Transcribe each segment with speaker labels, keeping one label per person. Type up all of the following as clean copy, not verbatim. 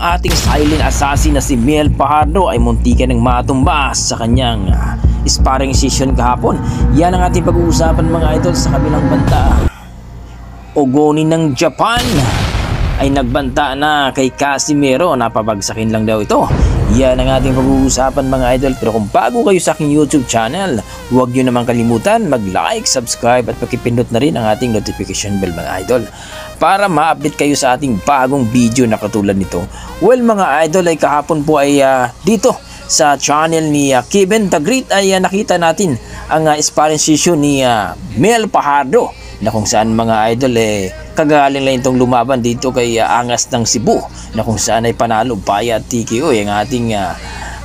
Speaker 1: ating silent assassin na si Mel Fajardo ay muntikan ng matumbas sa kanyang sparring session kahapon. Yan ang ating pag-uusapan mga idol. Sa kabilang banta, Ogoni ng Japan ay nagbanta na kay Casimero. Napabagsakin lang daw ito. Yan ang ating pag-uusapan mga idol. Pero kung bago kayo sa aking YouTube channel, huwag nyo naman kalimutan mag-like, subscribe at pakipindot na rin ang ating notification bell mga idol para ma-update kayo sa ating bagong video na katulad nito. Well mga idol, ay kahapon po ay dito sa channel ni Kevin the Great ay nakita natin ang sparring session ni Mel Fajardo, na kung saan mga idol kagaling lang itong lumaban dito kay Angas ng Cebu, na kung saan ay panalo via TKO yung ating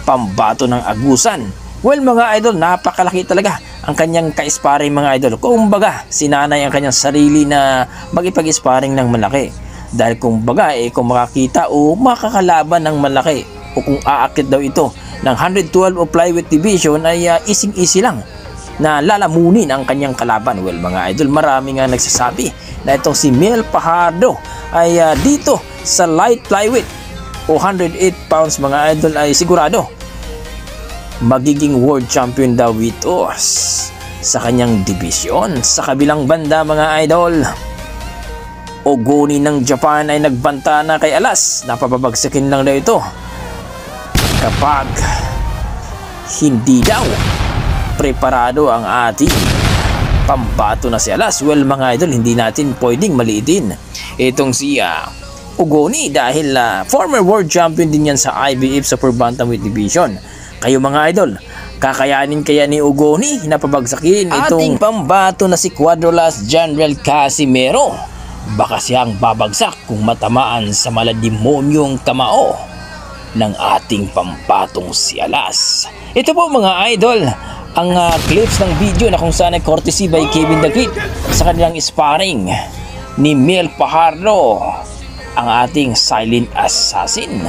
Speaker 1: pambato ng Agusan. Well mga idol, napakalaki talaga ang kanyang ka-sparring mga idol. Kumbaga sinanay ang kanyang sarili na magipag-sparring ng malaki, dahil kumbaga kung makakita o makakalaban ng malaki o kung aakit daw ito ng 112 o flyweight division ay easy lang na lalamunin ang kanyang kalaban. Well mga idol, marami nga nagsasabi na itong si Mel Fajardo ay dito sa light flyweight o 108 pounds mga idol ay sigurado magiging world champion daw ito sa kanyang division. Sa kabilang banda mga idol, Ogoni ng Japan ay nagbanta na kay Alas. Napapabagsakin lang daw ito kapag hindi daw preparado ang ating pambato na si Alas. Well mga idol, hindi natin pwedeng maliitin itong si Ogoni dahil former world champion din yan sa IBF Super Bantamweight Division. Kayo mga idol, kakayanin kaya ni Ogoni napabagsakin itong ating pambato na si Quadralas General Casimero? Baka siyang babagsak kung matamaan sa malademonyong kamao ng ating pambatong si Alas. Ito po mga idol ang clips ng video na kung saan ay courtesy by Kevin the Great sa kanilang sparring ni Mel Fajardo, ang ating silent assassin.